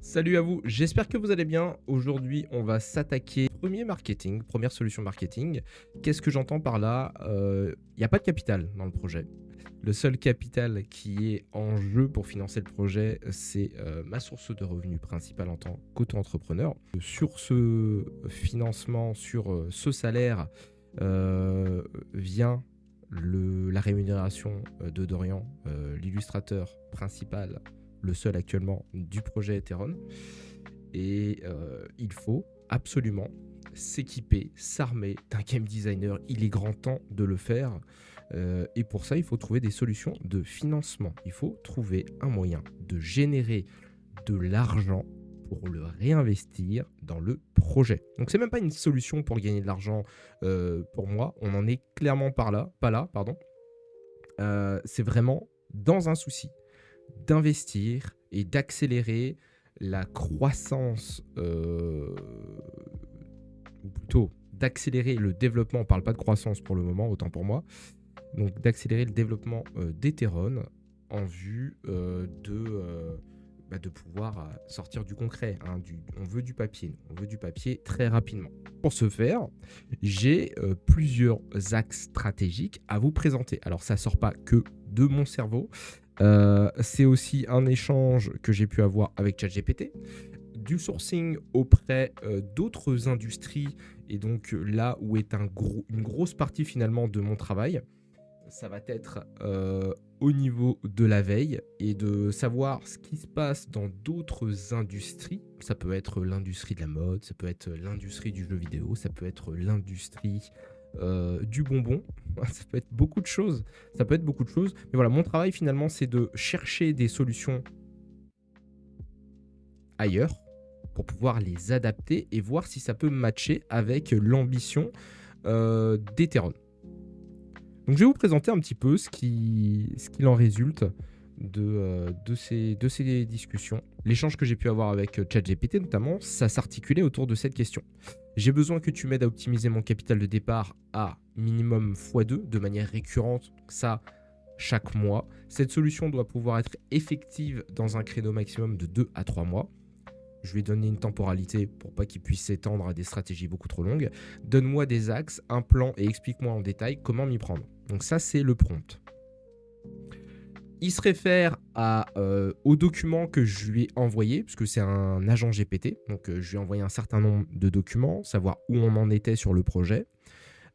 Salut à vous, j'espère que vous allez bien. Aujourd'hui, on va s'attaquer au premier marketing, première solution marketing. Qu'est-ce que j'entends par là? Il n'y a pas de capital dans le projet. Le seul capital qui est en jeu pour financer le projet, c'est ma source de revenus principale en tant qu'auto-entrepreneur. Sur ce financement, sur ce salaire, vient la rémunération de Dorian, l'illustrateur principal, le seul actuellement du projet Etheron. Et il faut absolument s'équiper, s'armer d'un game designer. Il est grand temps de le faire. Et pour ça, il faut trouver des solutions de financement. Il faut trouver un moyen de générer de l'argent pour le réinvestir dans le projet. Donc c'est même pas une solution pour gagner de l'argent pour moi. On en est clairement pas là, pardon. C'est vraiment dans un souci d'investir et d'accélérer la croissance, ou plutôt d'accélérer le développement, on ne parle pas de croissance pour le moment, autant pour moi, donc d'accélérer le développement d'Etheron en vue de pouvoir sortir du concret. On veut du papier, très rapidement. Pour ce faire, j'ai plusieurs axes stratégiques à vous présenter. Alors ça ne sort pas que de mon cerveau, c'est aussi un échange que j'ai pu avoir avec ChatGPT, du sourcing auprès d'autres industries, et donc là où est une grosse partie finalement de mon travail, ça va être au niveau de la veille et de savoir ce qui se passe dans d'autres industries. Ça peut être l'industrie de la mode, ça peut être l'industrie du jeu vidéo, ça peut être l'industrie du bonbon, ça peut être beaucoup de choses. Mais voilà, mon travail finalement, c'est de chercher des solutions ailleurs pour pouvoir les adapter et voir si ça peut matcher avec l'ambition d'Etheron. Donc je vais vous présenter un petit peu ce qu'il en résulte de ces discussions. L'échange que j'ai pu avoir avec ChatGPT notamment, ça s'articulait autour de cette question. J'ai besoin que tu m'aides à optimiser mon capital de départ à minimum x2 de manière récurrente, ça chaque mois. Cette solution doit pouvoir être effective dans un créneau maximum de 2 à 3 mois. Je lui ai donné une temporalité pour pas qu'il puisse s'étendre à des stratégies beaucoup trop longues. Donne-moi des axes, un plan et explique-moi en détail comment m'y prendre. Donc ça, c'est le prompt. Il se réfère au document que je lui ai envoyé, puisque c'est un agent GPT. Donc je lui ai envoyé un certain nombre de documents, savoir où on en était sur le projet.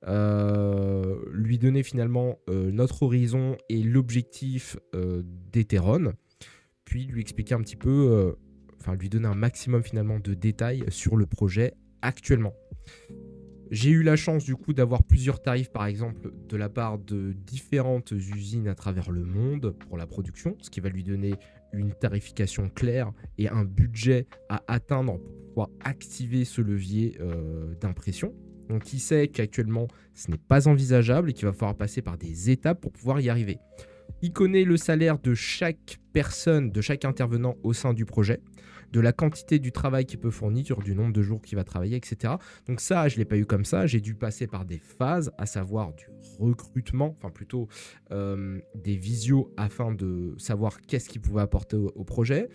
Lui donner finalement notre horizon et l'objectif d'Etheron. Puis lui expliquer un petit peu... lui donner un maximum finalement de détails sur le projet actuellement. J'ai eu la chance du coup d'avoir plusieurs tarifs par exemple de la part de différentes usines à travers le monde pour la production, ce qui va lui donner une tarification claire et un budget à atteindre pour pouvoir activer ce levier d'impression. Donc il sait qu'actuellement ce n'est pas envisageable et qu'il va falloir passer par des étapes pour pouvoir y arriver. Il connaît le salaire de chaque personne, de chaque intervenant au sein du projet, de la quantité du travail qu'il peut fournir, du nombre de jours qu'il va travailler, etc. Donc ça, je ne l'ai pas eu comme ça. J'ai dû passer par des phases, à savoir du recrutement, enfin plutôt des visios afin de savoir qu'est-ce qu'ils pouvaient apporter au projet,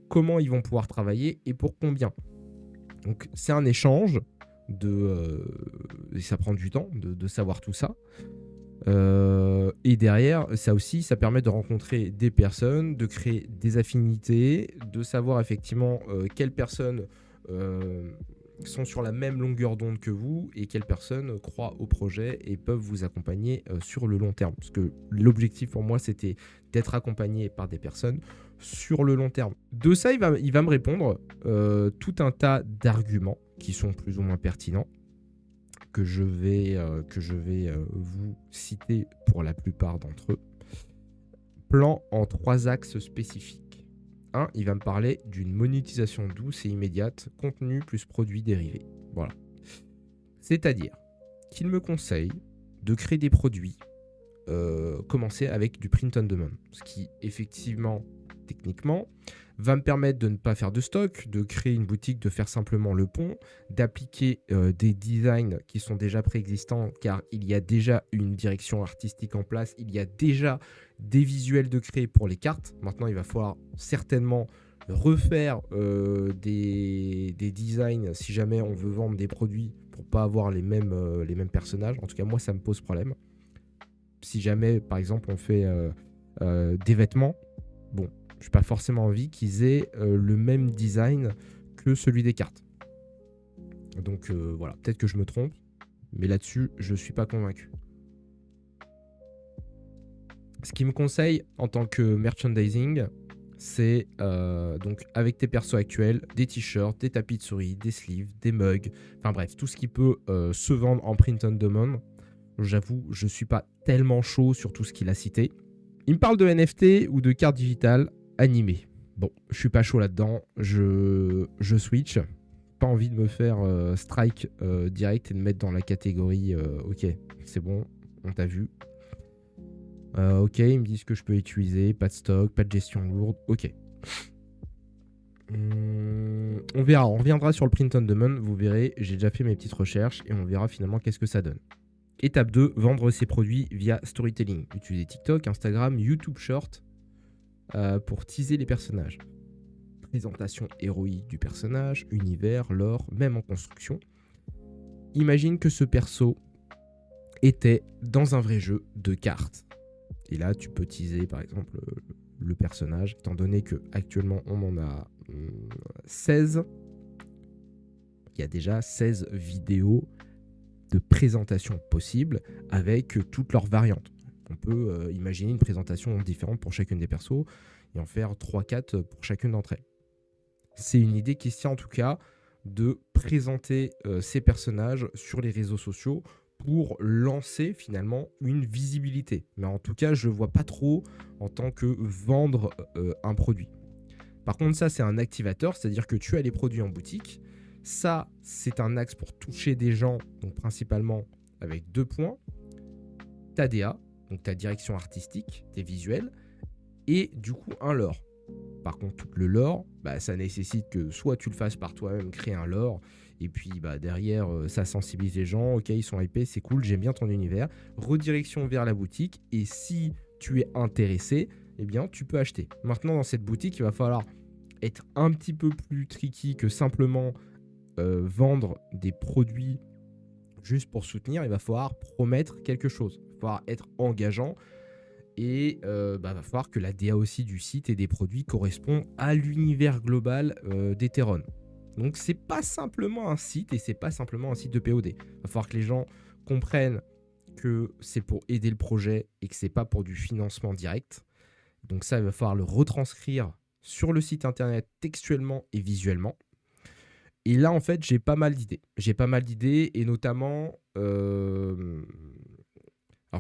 comment ils vont pouvoir travailler et pour combien. Donc c'est un échange, et ça prend du temps de savoir tout ça. Et derrière, ça permet de rencontrer des personnes, de créer des affinités, de savoir effectivement quelles personnes sont sur la même longueur d'onde que vous et quelles personnes croient au projet et peuvent vous accompagner sur le long terme. Parce que l'objectif pour moi, c'était d'être accompagné par des personnes sur le long terme. De ça, il va me répondre tout un tas d'arguments qui sont plus ou moins pertinents, que je vais vous citer pour la plupart d'entre eux. Plan en 3 axes spécifiques. 1, il va me parler d'une monétisation douce et immédiate, contenu plus produits dérivés. Voilà. C'est-à-dire qu'il me conseille de créer des produits, commencer avec du print on demand, ce qui effectivement, techniquement, va me permettre de ne pas faire de stock, de créer une boutique, de faire simplement le pont, d'appliquer des designs qui sont déjà préexistants car il y a déjà une direction artistique en place, il y a déjà des visuels de créer pour les cartes. Maintenant, il va falloir certainement refaire des designs si jamais on veut vendre des produits pour pas avoir les mêmes personnages. En tout cas, moi, ça me pose problème. Si jamais, par exemple, on fait des vêtements, bon, j'ai pas forcément envie qu'ils aient le même design que celui des cartes. Donc voilà, peut-être que je me trompe, mais là-dessus, je suis pas convaincu. Ce qui me conseille en tant que merchandising, c'est donc avec tes persos actuels, des t-shirts, des tapis de souris, des sleeves, des mugs, enfin bref, tout ce qui peut se vendre en print on demand. J'avoue, je suis pas tellement chaud sur tout ce qu'il a cité. Il me parle de NFT ou de cartes digitales animées. Bon, je suis pas chaud là-dedans, je switch. Pas envie de me faire strike direct et de mettre dans la catégorie ok, c'est bon, on t'a vu. Ok, ils me disent que je peux utiliser, pas de stock, pas de gestion lourde, ok. On verra, on reviendra sur le print on demand, vous verrez, j'ai déjà fait mes petites recherches et on verra finalement qu'est-ce que ça donne. Étape 2, vendre ses produits via storytelling. Utiliser TikTok, Instagram, YouTube Short pour teaser les personnages. Présentation héroïque du personnage, univers, lore, même en construction. Imagine que ce perso était dans un vrai jeu de cartes. Et là, tu peux teaser par exemple le personnage, étant donné qu'actuellement on en a 16. Il y a déjà 16 vidéos de présentation possibles avec toutes leurs variantes. On peut imaginer une présentation différente pour chacune des persos et en faire 3-4 pour chacune d'entre elles. C'est une idée qui se tient en tout cas de présenter ces personnages sur les réseaux sociaux pour lancer finalement une visibilité. Mais en tout cas, je ne vois pas trop en tant que vendre un produit. Par contre, ça, c'est un activateur, c'est-à-dire que tu as les produits en boutique. Ça, c'est un axe pour toucher des gens, donc principalement avec 2 points. Ta DA, donc ta direction artistique, tes visuels, et du coup un lore. Par contre, tout le lore, ça nécessite que soit tu le fasses par toi-même, créer un lore, et puis derrière, ça sensibilise les gens, ok, ils sont hypés, c'est cool, j'aime bien ton univers, redirection vers la boutique, et si tu es intéressé, eh bien, tu peux acheter. Maintenant, dans cette boutique, il va falloir être un petit peu plus tricky que simplement vendre des produits juste pour soutenir. Il va falloir promettre quelque chose, il va falloir être engageant, et va falloir que la DA aussi du site et des produits correspond à l'univers global d'Ethereum. Donc c'est pas simplement un site et c'est pas simplement un site de POD. Il va falloir que les gens comprennent que c'est pour aider le projet et que c'est pas pour du financement direct. Donc ça, il va falloir le retranscrire sur le site internet textuellement et visuellement. Et là, en fait, j'ai pas mal d'idées. Et notamment... alors,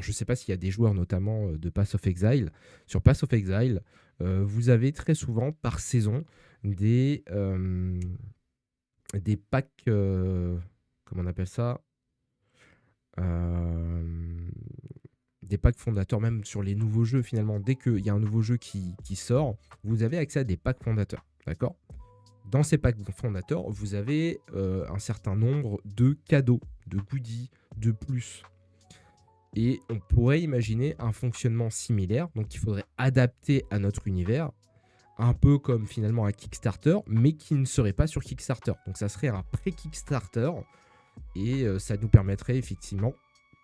je ne sais pas s'il y a des joueurs notamment de Path of Exile. Sur Path of Exile, vous avez très souvent par saison des packs... comment on appelle ça des packs fondateurs, même sur les nouveaux jeux finalement. Dès qu'il y a un nouveau jeu qui sort, vous avez accès à des packs fondateurs. D'accord ? Dans ces packs fondateurs, vous avez un certain nombre de cadeaux, de goodies, de plus. Et on pourrait imaginer un fonctionnement similaire, donc il faudrait adapter à notre univers, un peu comme finalement un Kickstarter, mais qui ne serait pas sur Kickstarter. Donc ça serait un pré-Kickstarter, et ça nous permettrait effectivement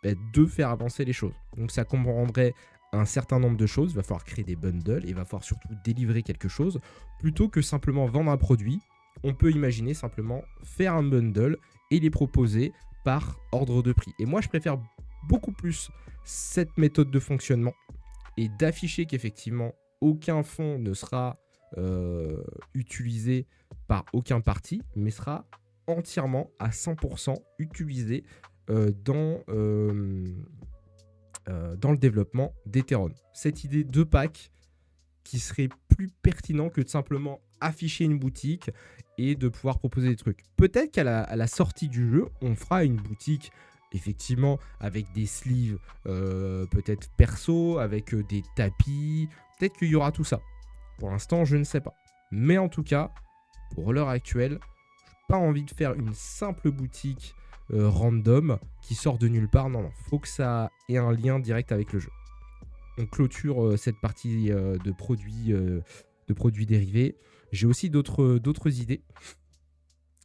de faire avancer les choses. Donc ça comprendrait un certain nombre de choses, il va falloir créer des bundles, et il va falloir surtout délivrer quelque chose, plutôt que simplement vendre un produit. On peut imaginer simplement faire un bundle et les proposer par ordre de prix. Et moi je préfère beaucoup plus cette méthode de fonctionnement et d'afficher qu'effectivement aucun fonds ne sera utilisé par aucun parti, mais sera entièrement à 100% utilisé dans le développement d'Ethereum. Cette idée de pack qui serait plus pertinent que de simplement afficher une boutique et de pouvoir proposer des trucs. Peut-être qu'à la sortie du jeu, on fera une boutique effectivement avec des sleeves peut-être perso, avec des tapis, peut-être qu'il y aura tout ça. Pour l'instant, je ne sais pas. Mais en tout cas, pour l'heure actuelle, je n'ai pas envie de faire une simple boutique random qui sort de nulle part. Non, faut que ça ait un lien direct avec le jeu. On clôture cette partie de produits dérivés. J'ai aussi d'autres idées,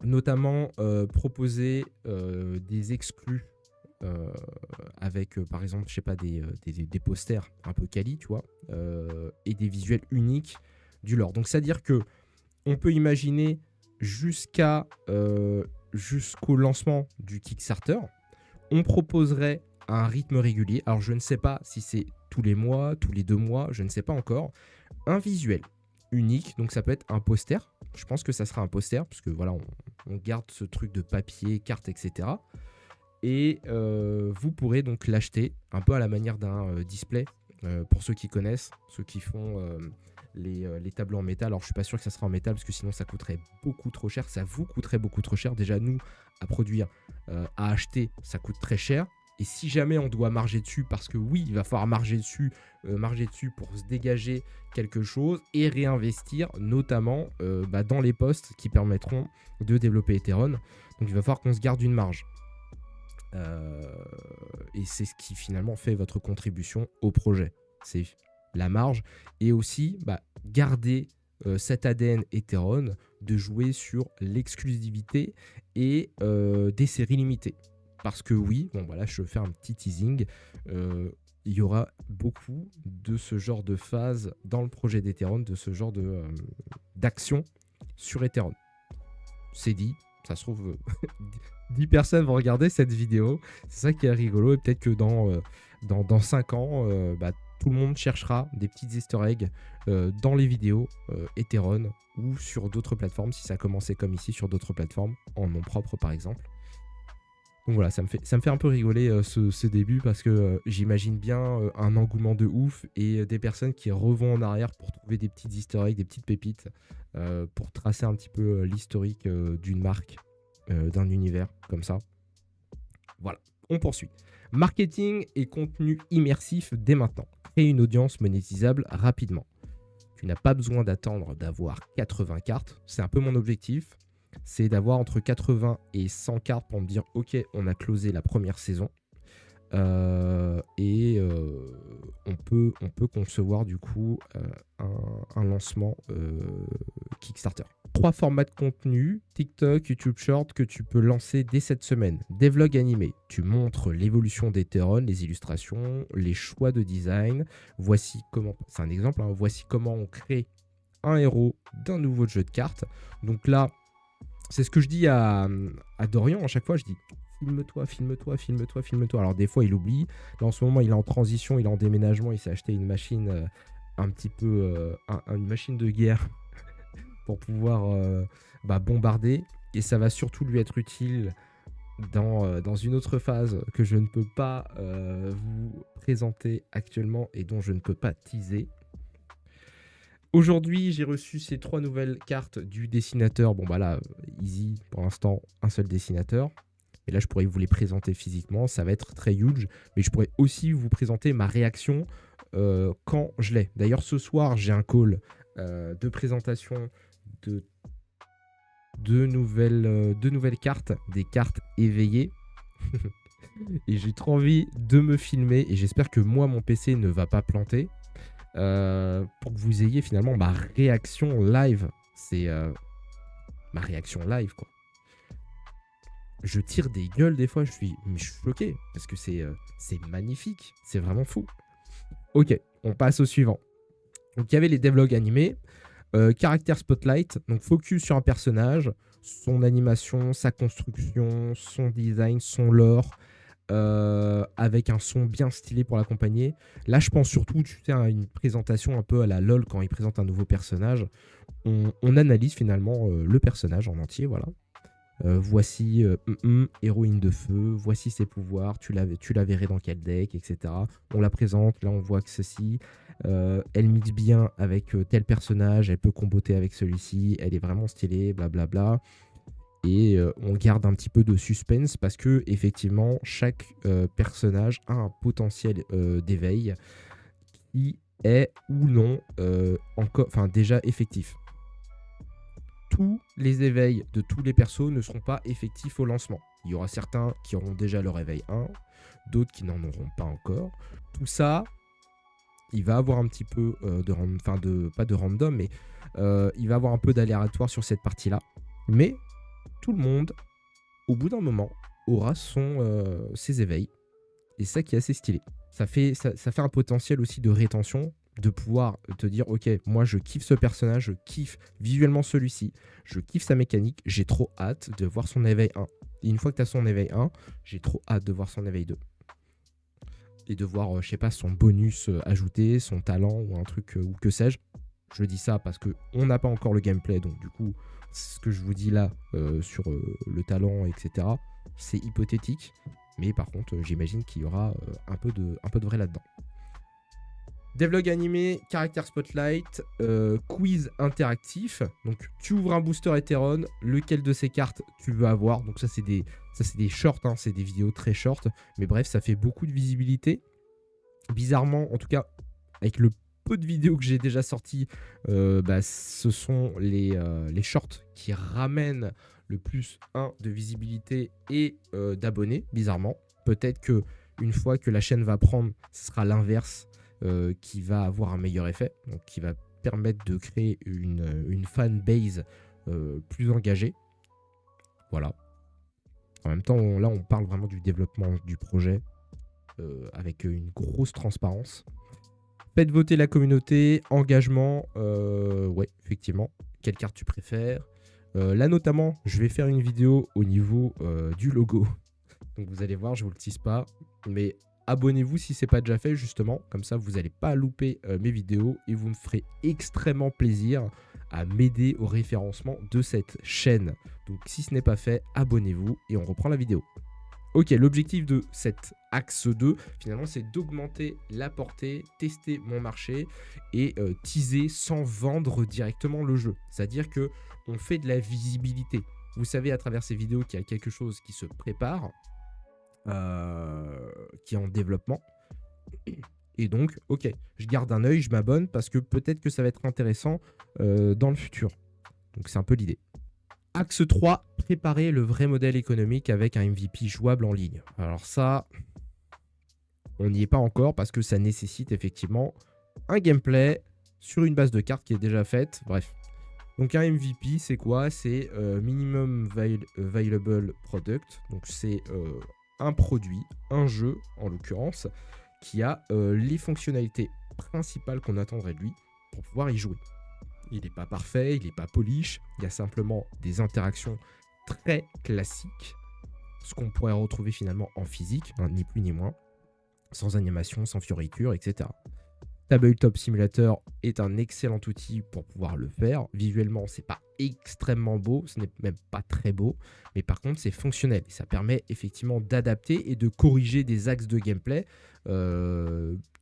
notamment proposer des exclus avec par exemple, je sais pas, des posters un peu quali, tu vois, et des visuels uniques du lore. Donc c'est-à-dire que on peut imaginer jusqu'au lancement du Kickstarter, on proposerait un rythme régulier. Alors je ne sais pas si c'est tous les mois, tous les 2 mois, je ne sais pas encore. Un visuel unique, donc ça peut être un poster. Je pense que ça sera un poster, parce que voilà, on garde ce truc de papier, carte, etc. Et vous pourrez donc l'acheter un peu à la manière d'un display. Pour ceux qui connaissent, ceux qui font les tableaux en métal. Alors je suis pas sûr que ça sera en métal parce que sinon ça coûterait beaucoup trop cher. Ça vous coûterait beaucoup trop cher. Déjà nous, à produire, à acheter, ça coûte très cher. Et si jamais on doit marger dessus, parce que oui, il va falloir marger dessus pour se dégager quelque chose et réinvestir notamment dans les postes qui permettront de développer Ethereum. Donc il va falloir qu'on se garde une marge. Et c'est ce qui finalement fait votre contribution au projet. C'est la marge et aussi garder cet ADN Ethereum de jouer sur l'exclusivité et des séries limitées. Parce que oui, bon voilà, je fais un petit teasing, il y aura beaucoup de ce genre de phase dans le projet d'Ethereum, de ce genre d'action sur Ethereum. C'est dit, ça se trouve 10 personnes vont regarder cette vidéo, c'est ça qui est rigolo, et peut-être que dans 5 ans, tout le monde cherchera des petites easter eggs dans les vidéos Ethereum ou sur d'autres plateformes, si ça a commencé comme ici sur d'autres plateformes, en nom propre par exemple. Donc voilà, ça me fait un peu rigoler ce début parce que j'imagine bien un engouement de ouf et des personnes qui revont en arrière pour trouver des petites easter eggs, des petites pépites pour tracer un petit peu l'historique d'une marque, d'un univers comme ça. Voilà, on poursuit. Marketing et contenu immersif dès maintenant. Créer une audience monétisable rapidement. Tu n'as pas besoin d'attendre d'avoir 80 cartes, c'est un peu mon objectif. C'est d'avoir entre 80 et 100 cartes pour me dire ok, on a closé la première saison et on peut concevoir du coup un lancement Kickstarter. 3 formats de contenu, TikTok, YouTube Short, que tu peux lancer dès cette semaine. Des vlogs animés, tu montres l'évolution d'Ethereum, les illustrations, les choix de design. Voici comment, c'est un exemple, hein, voici comment on crée un héros d'un nouveau jeu de cartes. Donc là, c'est ce que je dis à Dorian à chaque fois, je dis filme-toi, filme-toi, filme-toi, filme-toi. Alors des fois il oublie, là en ce moment il est en transition, il est en déménagement, il s'est acheté une machine un petit peu, une machine de guerre pour pouvoir bombarder, et ça va surtout lui être utile dans une autre phase que je ne peux pas vous présenter actuellement et dont je ne peux pas teaser. Aujourd'hui, j'ai reçu ces 3 nouvelles cartes du dessinateur. Bon, là, easy, pour l'instant, un seul dessinateur. Et là, je pourrais vous les présenter physiquement. Ça va être très huge. Mais je pourrais aussi vous présenter ma réaction quand je l'ai. D'ailleurs, ce soir, j'ai un call de présentation de deux nouvelles cartes, des cartes éveillées. Et j'ai trop envie de me filmer. Et j'espère que moi, mon PC ne va pas planter. Pour que vous ayez finalement ma réaction live. C'est ma réaction live, quoi. Je tire des gueules des fois, je suis choqué parce que c'est magnifique, c'est vraiment fou. Ok, on passe au suivant. Donc il y avait les devlogs animés, caractère spotlight, donc focus sur un personnage, son animation, sa construction, son design, son lore. Avec un son bien stylé pour l'accompagner. Là, je pense surtout, tu sais, à une présentation un peu à la LOL quand il présente un nouveau personnage. On analyse finalement le personnage en entier, voilà. Voici héroïne de feu, voici ses pouvoirs, tu la verrais dans quel deck, etc. On la présente, là on voit que ceci, elle mixe bien avec tel personnage, elle peut comboter avec celui-ci, elle est vraiment stylée, blablabla. Et on garde un petit peu de suspense parce que effectivement chaque personnage a un potentiel d'éveil qui est ou non déjà effectif. Tous les éveils de tous les persos ne seront pas effectifs au lancement. Il y aura certains qui auront déjà leur éveil 1, d'autres qui n'en auront pas encore. Tout ça, il va avoir un petit peu pas de random, mais Il va avoir un peu d'aléatoire sur cette partie-là. Mais tout le monde, au bout d'un moment, aura ses éveils. Et ça qui est assez stylé. Ça fait un potentiel aussi de rétention, de pouvoir te dire, ok, moi je kiffe ce personnage, je kiffe visuellement celui-ci, je kiffe sa mécanique, j'ai trop hâte de voir son éveil 1. Et une fois que tu as son éveil 1, j'ai trop hâte de voir son éveil 2. Et de voir, je sais pas, son bonus ajouté, son talent ou un truc, ou que sais-je. Je dis ça parce qu'on n'a pas encore le gameplay, donc du coup, ce que je vous dis là sur le talent, etc., c'est hypothétique. Mais par contre, j'imagine qu'il y aura un peu de vrai là-dedans. Devlog animé, caractère spotlight, quiz interactif. Donc tu ouvres un booster Heteron, lequel de ces cartes tu veux avoir. Donc ça c'est des shorts, hein, c'est des vidéos très short. Mais bref, ça fait beaucoup de visibilité. Bizarrement, en tout cas, avec le peu de vidéos que j'ai déjà sorties, ce sont les shorts qui ramènent le plus 1 de visibilité et d'abonnés, bizarrement. Peut-être que une fois que la chaîne va prendre, ce sera l'inverse qui va avoir un meilleur effet, donc qui va permettre de créer une fanbase plus engagée. Voilà. En même temps, là, on parle vraiment du développement du projet avec une grosse transparence. Faites voter la communauté, engagement, ouais, effectivement. Quelle carte tu préfères? Là, notamment, je vais faire une vidéo au niveau du logo. Donc, vous allez voir, je vous le tease pas. Mais abonnez-vous si ce n'est pas déjà fait, justement. Comme ça, vous n'allez pas louper mes vidéos et vous me ferez extrêmement plaisir à m'aider au référencement de cette chaîne. Donc, si ce n'est pas fait, abonnez-vous et on reprend la vidéo. Ok, l'objectif de cet axe 2, finalement, c'est d'augmenter la portée, tester mon marché et teaser sans vendre directement le jeu. C'est-à-dire que on fait de la visibilité. Vous savez à travers ces vidéos qu'il y a quelque chose qui se prépare, qui est en développement. Et donc, ok, je garde un œil, je m'abonne parce que peut-être que ça va être intéressant dans le futur. Donc, c'est un peu l'idée. Axe 3, préparer le vrai modèle économique avec un MVP jouable en ligne. Alors ça, on n'y est pas encore parce que ça nécessite effectivement un gameplay sur une base de cartes qui est déjà faite. Bref. Donc un MVP, c'est quoi? C'est Minimum Viable Product. Donc c'est un produit, un jeu en l'occurrence, qui a les fonctionnalités principales qu'on attendrait de lui pour pouvoir y jouer. Il n'est pas parfait, il n'est pas polish, il y a simplement des interactions très classiques, ce qu'on pourrait retrouver finalement en physique, hein, ni plus ni moins, sans animation, sans fioriture, etc. Tabletop Simulator est un excellent outil pour pouvoir le faire. Visuellement, c'est pas extrêmement beau, ce n'est même pas très beau, mais par contre, c'est fonctionnel. Et ça permet effectivement d'adapter et de corriger des axes de gameplay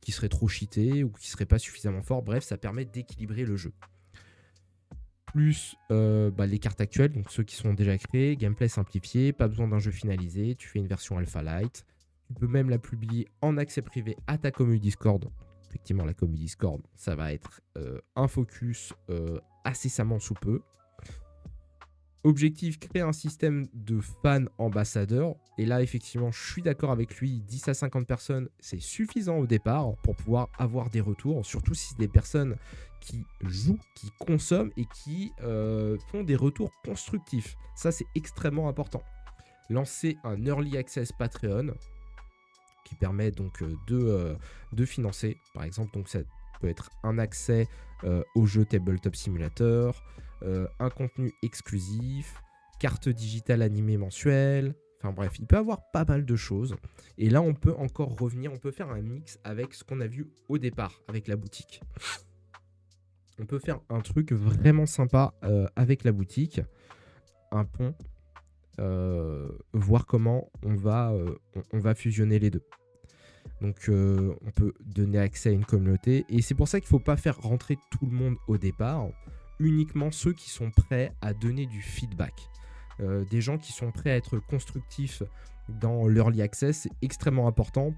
qui seraient trop cheatés ou qui seraient pas suffisamment forts. Bref, ça permet d'équilibrer le jeu. Plus les cartes actuelles, donc ceux qui sont déjà créés, gameplay simplifié, pas besoin d'un jeu finalisé, tu fais une version alpha light, tu peux même la publier en accès privé à ta commu Discord. Effectivement, la commu Discord, ça va être un focus incessamment sous peu. Objectif, créer un système de fans ambassadeurs. Et là, effectivement, je suis d'accord avec lui, 10 à 50 personnes, c'est suffisant au départ pour pouvoir avoir des retours, surtout si c'est des personnes qui jouent, qui consomment et qui font des retours constructifs. Ça, c'est extrêmement important. Lancer un Early Access Patreon qui permet donc de financer, par exemple, donc ça peut être un accès au jeu Tabletop Simulator, un contenu exclusif, carte digitale animée mensuelle, enfin bref, il peut avoir pas mal de choses. Et là, on peut encore revenir, on peut faire un mix avec ce qu'on a vu au départ, avec la boutique. On peut faire un truc vraiment sympa avec la boutique, un pont, voir comment on va fusionner les deux. Donc on peut donner accès à une communauté et c'est pour ça qu'il ne faut pas faire rentrer tout le monde au départ, uniquement ceux qui sont prêts à donner du feedback. Des gens qui sont prêts à être constructifs dans l'early access, c'est extrêmement important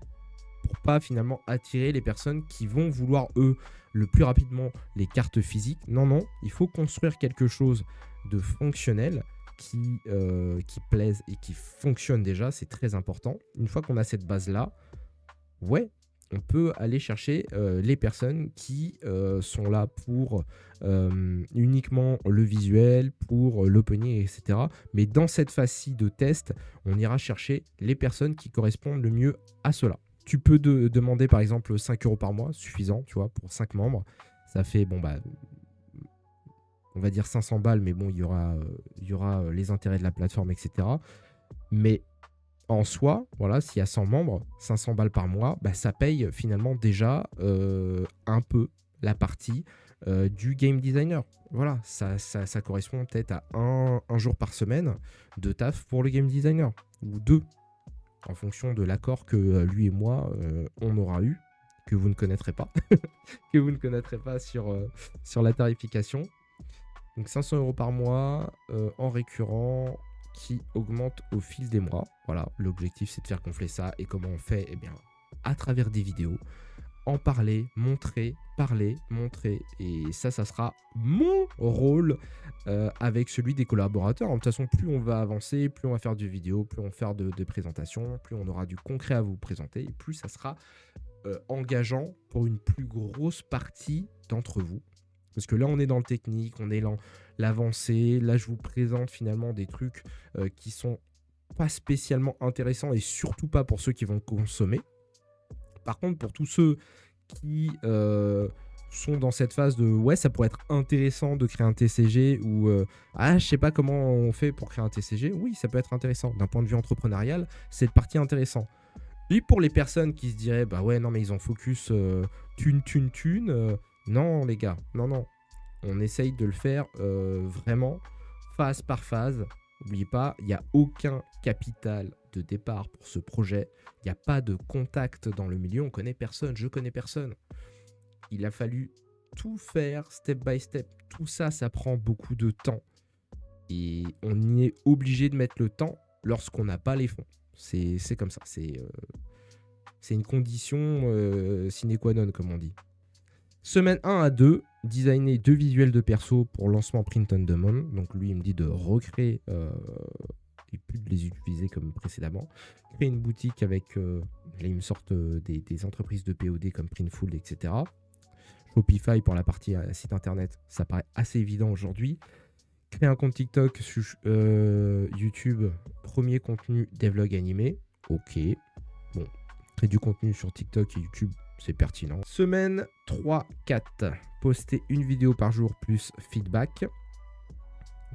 pour pas finalement attirer les personnes qui vont vouloir eux le plus rapidement les cartes physiques. Non, il faut construire quelque chose de fonctionnel qui plaise et qui fonctionne déjà, c'est très important. Une fois qu'on a cette base là, ouais, on peut aller chercher les personnes qui sont là pour uniquement le visuel, pour l'opening, etc. Mais dans cette phase-ci de test, on ira chercher les personnes qui correspondent le mieux à cela. Tu peux demander par exemple 5 € par mois, suffisant, tu vois, pour 5 membres. Ça fait, bon, bah, on va dire 500 balles, mais bon, il y aura les intérêts de la plateforme, etc. Mais en soi, voilà, s'il y a 100 membres, 500 balles par mois, bah, ça paye finalement déjà un peu la partie du game designer. Voilà, ça correspond peut-être à un jour par semaine de taf pour le game designer, ou 2, en fonction de l'accord que lui et moi, on aura eu, que vous ne connaîtrez pas, que vous ne connaîtrez pas sur la tarification. Donc 500 € par mois en récurrent qui augmente au fil des mois. Voilà, l'objectif c'est de faire gonfler ça. Et comment on fait? Eh bien, à travers des vidéos, en parler, montrer, parler, montrer. Et ça sera mon rôle avec celui des collaborateurs. De toute façon, plus on va avancer, plus on va faire de vidéos, plus on va faire de présentations, plus on aura du concret à vous présenter, et plus ça sera engageant pour une plus grosse partie d'entre vous. Parce que là, on est dans le technique, on est dans l'avancée. Là, je vous présente finalement des trucs qui sont pas spécialement intéressants, et surtout pas pour ceux qui vont consommer. Par contre, pour tous ceux qui sont dans cette phase de ouais, ça pourrait être intéressant de créer un TCG, ou je sais pas comment on fait pour créer un TCG. Oui, ça peut être intéressant. D'un point de vue entrepreneurial, cette partie intéressante. Et pour les personnes qui se diraient bah ouais, non, mais ils ont focus thune. Non, les gars, non. On essaye de le faire vraiment phase par phase. N'oubliez pas, il n'y a aucun capital de départ pour ce projet. Il n'y a pas de contact dans le milieu. On connaît personne, je connais personne. Il a fallu tout faire step by step. Tout ça, ça prend beaucoup de temps. Et on y est obligé de mettre le temps lorsqu'on n'a pas les fonds. C'est comme ça. C'est une condition sine qua non, comme on dit. Semaine 1 à 2, designer 2 visuels de perso pour lancement Print on Demand. Donc lui, il me dit de recréer et plus de les utiliser comme précédemment. Créer une boutique avec, là il me sortent des entreprises de POD comme Printful, etc. Shopify pour la partie site internet, ça paraît assez évident aujourd'hui. Créer un compte TikTok sur YouTube, premier contenu devlog animé. Ok, bon, créer du contenu sur TikTok et YouTube, c'est pertinent. Semaine 3-4, poster une vidéo par jour plus feedback.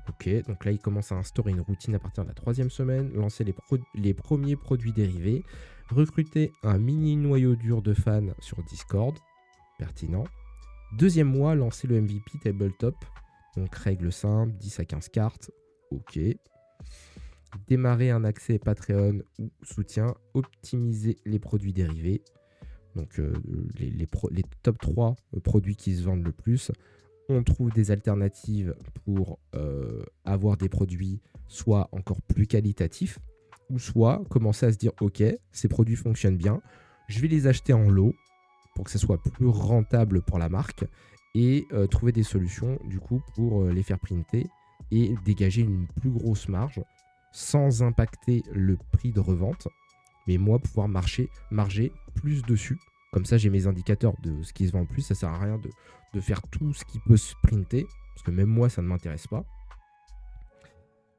Ok, donc là il commence à instaurer une routine à partir de la 3e semaine, lancer les premiers produits dérivés, recruter un mini noyau dur de fans sur Discord, pertinent. 2e mois, lancer le MVP Tabletop, donc règle simple, 10 à 15 cartes, ok. Démarrer un accès Patreon ou soutien, optimiser les produits dérivés. Donc les top 3 produits qui se vendent le plus. On trouve des alternatives pour avoir des produits soit encore plus qualitatifs, ou soit commencer à se dire ok, ces produits fonctionnent bien, je vais les acheter en lot pour que ça soit plus rentable pour la marque, et trouver des solutions du coup pour les faire printer et dégager une plus grosse marge sans impacter le prix de revente, mais moi pouvoir marger plus dessus. Comme ça, j'ai mes indicateurs de ce qui se vend le plus. Ça sert à rien de faire tout ce qui peut se printer, parce que même moi, ça ne m'intéresse pas.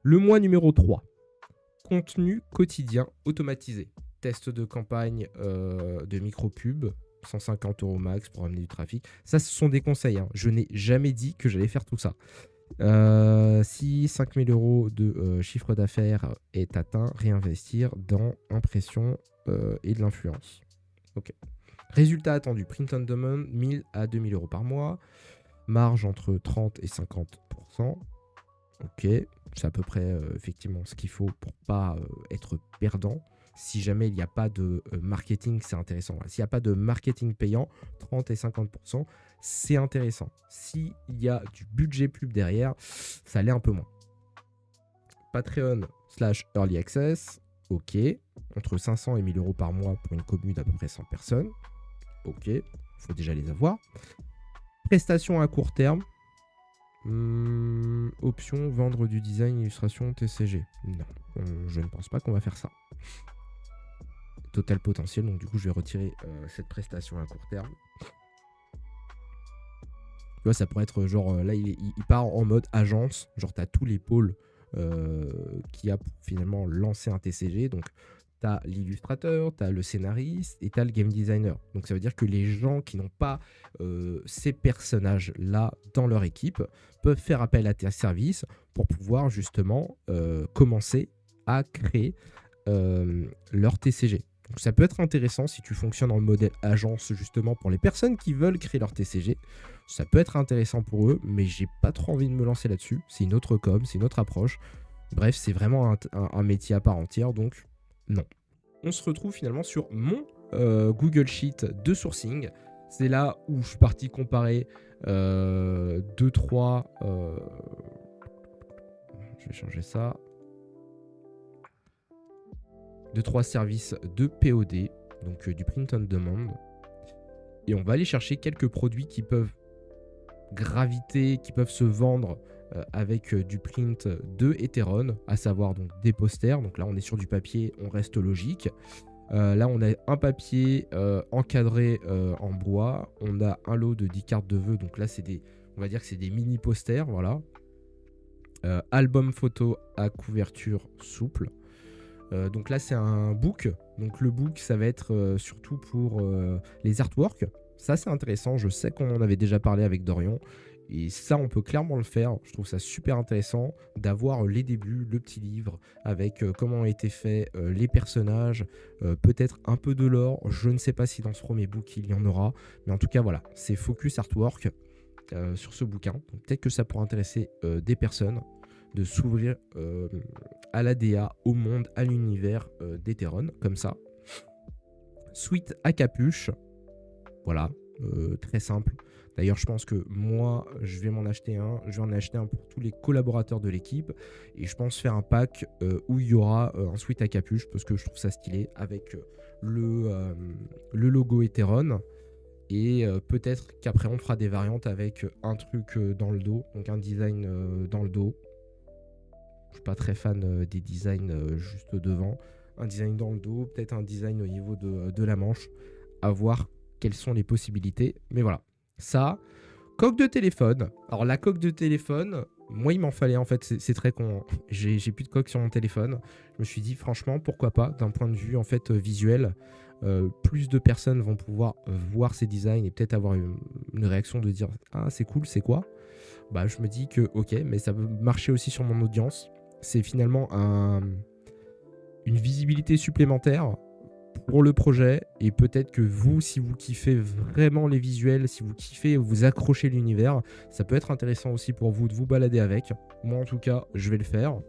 Le mois numéro 3, contenu quotidien automatisé. Test de campagne de micro-pub, 150 € max pour amener du trafic. Ça, ce sont des conseils, hein. Je n'ai jamais dit que j'allais faire tout ça. Si 5 000 € de chiffre d'affaires est atteint, réinvestir dans impression et de l'influence. Ok. Résultat attendu, Print on Demand, 1000 à 2000 € par mois. Marge entre 30 et 50%. Ok, c'est à peu près effectivement ce qu'il faut pour pas être perdant. Si jamais il n'y a pas de marketing, c'est intéressant. Voilà. S'il n'y a pas de marketing payant, 30 et 50%, c'est intéressant. S'il y a du budget pub derrière, ça l'est un peu moins. Patreon/Early Access, ok. Entre 500 et 1000 € par mois pour une commune d'à peu près 100 personnes. Ok, il faut déjà les avoir. Prestations à court terme. Option, vendre du design, illustration, TCG. Non, je ne pense pas qu'on va faire ça. total potentiel. Donc du coup, je vais retirer cette prestation à court terme. Tu vois, ça pourrait être genre, là, il part en mode agence. Genre, tu as tous les pôles qui a finalement lancé un TCG. Donc, tu as l'illustrateur, tu as le scénariste et tu as le game designer. Donc, ça veut dire que les gens qui n'ont pas ces personnages-là dans leur équipe peuvent faire appel à tes services pour pouvoir justement commencer à créer leur TCG. Donc ça peut être intéressant si tu fonctionnes en modèle agence justement pour les personnes qui veulent créer leur TCG. Ça peut être intéressant pour eux, mais j'ai pas trop envie de me lancer là-dessus. C'est une autre com, c'est une autre approche. Bref, c'est vraiment un métier à part entière, donc non. On se retrouve finalement sur mon Google Sheet de sourcing. C'est là où je suis parti comparer 2-3... je vais changer ça. 2-3 services de POD, donc du print on demand. Et on va aller chercher quelques produits qui peuvent graviter, qui peuvent se vendre avec du print de Ethereum, à savoir donc des posters. Donc là, on est sur du papier, on reste logique. Là, on a un papier encadré en bois. On a un lot de 10 cartes de vœux. Donc là, on va dire que c'est des mini posters, voilà. Album photo à couverture souple. Donc là, c'est un book. Donc le book, ça va être surtout pour les artworks. Ça, c'est intéressant. Je sais qu'on en avait déjà parlé avec Dorian. Et ça, on peut clairement le faire. Je trouve ça super intéressant d'avoir les débuts, le petit livre avec comment ont été faits les personnages, peut-être un peu de lore. Je ne sais pas si dans ce premier book, il y en aura. Mais en tout cas, voilà, c'est Focus Artwork sur ce bouquin. Donc, peut-être que ça pourrait intéresser des personnes de s'ouvrir à l'ADA, au monde, à l'univers d'Ethereum, comme ça. Suite à capuche, voilà, très simple. D'ailleurs, je pense que moi, je vais m'en acheter un. Je vais en acheter un pour tous les collaborateurs de l'équipe. Et je pense faire un pack où il y aura un suite à capuche, parce que je trouve ça stylé, avec le logo Ethereum. Et peut-être qu'après, on fera des variantes avec un truc dans le dos, donc un design dans le dos. Je suis pas très fan des designs juste devant. Un design dans le dos, peut-être un design au niveau de la manche. À voir quelles sont les possibilités. Mais voilà. Ça, coque de téléphone. Alors la coque de téléphone, moi il m'en fallait en fait, c'est très con. J'ai plus de coque sur mon téléphone. Je me suis dit franchement pourquoi pas, d'un point de vue en fait visuel. Plus de personnes vont pouvoir voir ces designs et peut-être avoir une réaction de dire ah c'est cool, c'est quoi. Bah je me dis que ok, mais ça peut marcher aussi sur mon audience. C'est finalement une visibilité supplémentaire pour le projet, et peut-être que vous, si vous kiffez vraiment les visuels, si vous kiffez, vous accrochez l'univers, ça peut être intéressant aussi pour vous de vous balader avec. Moi en tout cas, je vais le faire.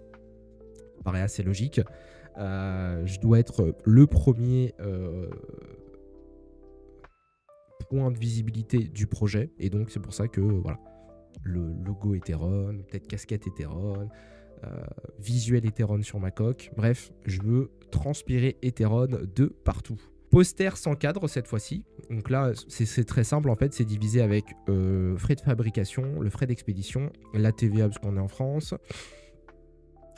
Ça paraît assez logique. Je dois être le premier point de visibilité du projet, et donc c'est pour ça que voilà, le logo Ethereum, peut-être casquette Ethereum, visuel Ethereum sur ma coque. Bref, je veux transpirer Ethereum de partout. Poster sans cadre cette fois-ci. Donc là, c'est très simple en fait. C'est divisé avec frais de fabrication, le frais d'expédition, la TVA parce qu'on est en France.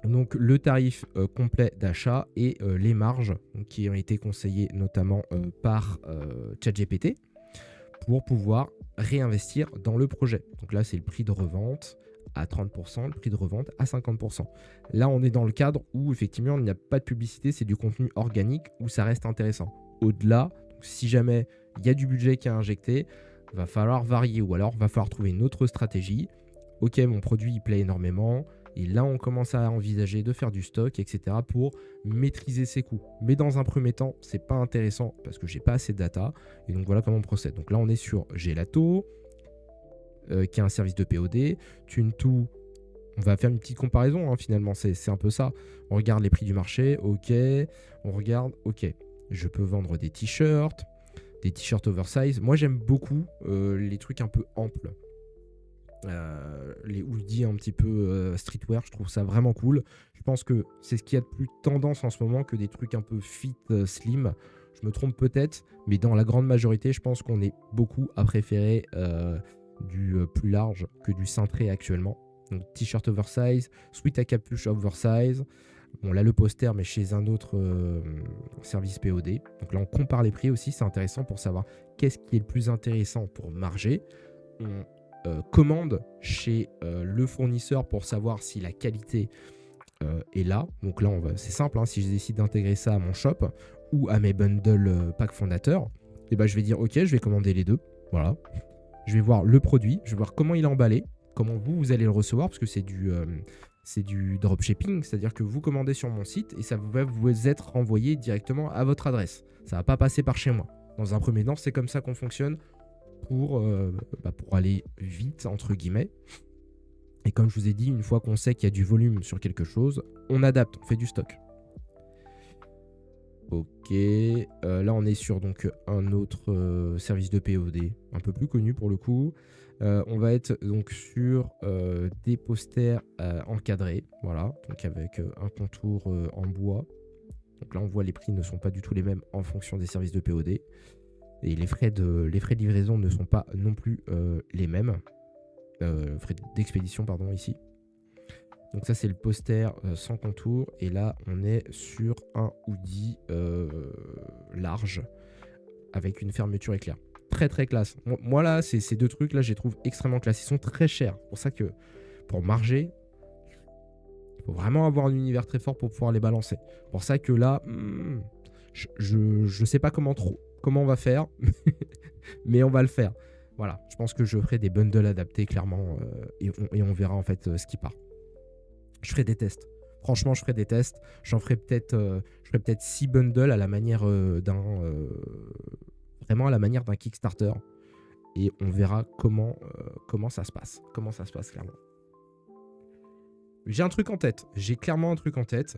Donc le tarif complet d'achat et les marges qui ont été conseillées notamment par ChatGPT pour pouvoir réinvestir dans le projet. Donc là, c'est le prix de revente à 30%, le prix de revente à 50%. Là, on est dans le cadre où, effectivement, il n'y a pas de publicité, c'est du contenu organique où ça reste intéressant. Au-delà, si jamais il y a du budget qui est injecté, va falloir varier ou alors va falloir trouver une autre stratégie. Ok, mon produit, il plaît énormément. Et là, on commence à envisager de faire du stock, etc. pour maîtriser ses coûts. Mais dans un premier temps, c'est pas intéressant parce que j'ai pas assez de data. Et donc, voilà comment on procède. Donc là, on est sur Gelato, qui est un service de POD. Tune2, on va faire une petite comparaison, hein, finalement, c'est un peu ça. On regarde les prix du marché, ok. On regarde, ok, je peux vendre des t-shirts oversize. Moi, j'aime beaucoup les trucs un peu amples. Les hoodies un petit peu streetwear, je trouve ça vraiment cool. Je pense que c'est ce qui a de plus tendance en ce moment que des trucs un peu fit, slim. Je me trompe peut-être, mais dans la grande majorité, je pense qu'on est beaucoup à préférer du plus large que du cintré actuellement. Donc t-shirt oversize, sweat à capuche oversize. Bon, là, le poster, mais chez un autre service POD. Donc là, on compare les prix aussi. C'est intéressant pour savoir qu'est-ce qui est le plus intéressant pour marger. On commande chez le fournisseur pour savoir si la qualité est là. Donc là, c'est simple. Hein, si je décide d'intégrer ça à mon shop ou à mes bundles pack fondateurs, et ben, je vais dire OK, je vais commander les deux. Voilà. Je vais voir le produit. Je vais voir comment il est emballé. Comment vous allez le recevoir. Parce que c'est du dropshipping. C'est-à-dire que vous commandez sur mon site et ça va vous être renvoyé directement à votre adresse. Ça ne va pas passer par chez moi. Dans un premier temps, c'est comme ça qu'on fonctionne pour aller vite, entre guillemets. Et comme je vous ai dit, une fois qu'on sait qu'il y a du volume sur quelque chose, on adapte, on fait du stock. Ok, là on est sur donc un autre service de POD, un peu plus connu pour le coup. On va être donc sur des posters encadrés, voilà, donc avec un contour en bois. Donc là on voit les prix ne sont pas du tout les mêmes en fonction des services de POD. Et les frais de livraison ne sont pas non plus les mêmes. Frais d'expédition, pardon, ici. Donc ça, c'est le poster sans contour. Et là, on est sur un hoodie large avec une fermeture éclair. Très, très classe. Moi, là, ces deux trucs-là, je les trouve extrêmement classe. Ils sont très chers. C'est pour ça que, pour marger, il faut vraiment avoir un univers très fort pour pouvoir les balancer. C'est pour ça que là, je sais pas comment on va faire, mais on va le faire. Voilà, je pense que je ferai des bundles adaptés clairement et on verra en fait ce qui part. Je ferai des tests. Franchement, je ferai des tests. J'en ferai peut-être 6 bundles à la manière vraiment à la manière d'un Kickstarter et on verra comment ça se passe. Comment ça se passe clairement. J'ai un truc en tête. J'ai clairement un truc en tête.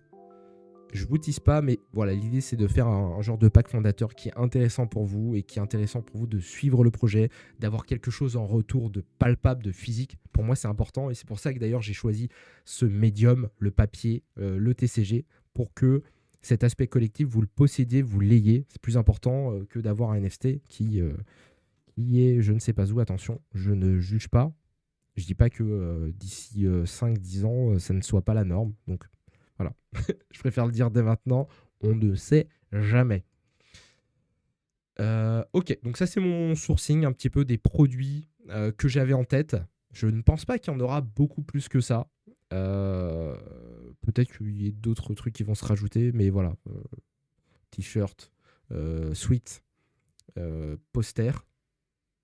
Je vous tease pas, mais voilà, l'idée c'est de faire un genre de pack fondateur qui est intéressant pour vous et qui est intéressant pour vous de suivre le projet, d'avoir quelque chose en retour de palpable, de physique. Pour moi, c'est important et c'est pour ça que d'ailleurs j'ai choisi ce médium, le papier, le TCG, pour que cet aspect collectif, vous le possédiez, vous l'ayez. C'est plus important que d'avoir un NFT qui est je ne sais pas où. Attention, je ne juge pas. Je dis pas que d'ici 5-10 ans, ça ne soit pas la norme. Donc, voilà, je préfère le dire dès maintenant, on ne sait jamais. Ok, donc ça c'est mon sourcing un petit peu des produits que j'avais en tête. Je ne pense pas qu'il y en aura beaucoup plus que ça. Peut-être qu'il y ait d'autres trucs qui vont se rajouter, mais voilà. T-shirt, sweat, poster,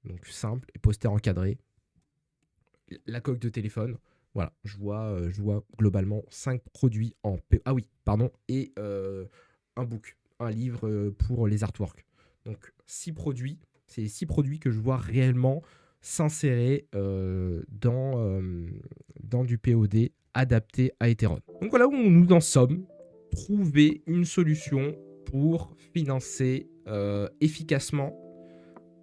donc simple, et poster encadré. La coque de téléphone. Voilà, je vois globalement 5 produits et un book, un livre pour les artworks. Donc 6 produits, c'est les 6 produits que je vois réellement s'insérer dans du POD adapté à Ethereum. Donc voilà où nous en sommes. Trouver une solution pour financer efficacement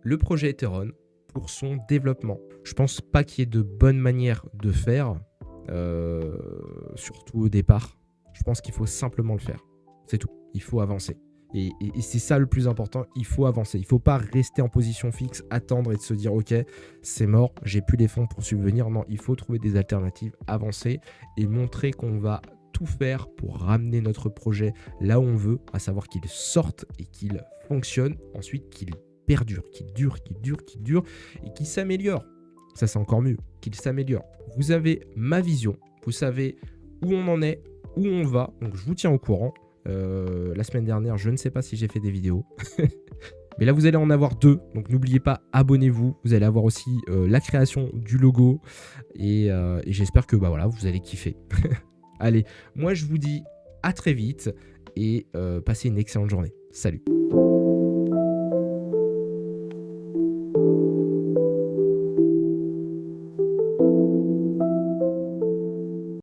le projet Ethereum pour son développement. Je pense pas qu'il y ait de bonne manière de faire, surtout au départ. Je pense qu'il faut simplement le faire. C'est tout. Il faut avancer. Et c'est ça le plus important, il faut avancer. Il ne faut pas rester en position fixe, attendre et de se dire « Ok, c'est mort, j'ai plus les fonds pour subvenir ». Non, il faut trouver des alternatives, avancer et montrer qu'on va tout faire pour ramener notre projet là où on veut, à savoir qu'il sorte et qu'il fonctionne, ensuite qu'il perdure, qu'il dure et qu'il s'améliore. Ça, c'est encore mieux, qu'il s'améliore. Vous avez ma vision, vous savez où on en est, où on va, donc je vous tiens au courant. La semaine dernière, je ne sais pas si j'ai fait des vidéos. Mais là, vous allez en avoir 2. Donc, n'oubliez pas, abonnez-vous. Vous allez avoir aussi la création du logo. Et j'espère que voilà, vous allez kiffer. Allez, moi, je vous dis à très vite. Et passez une excellente journée. Salut.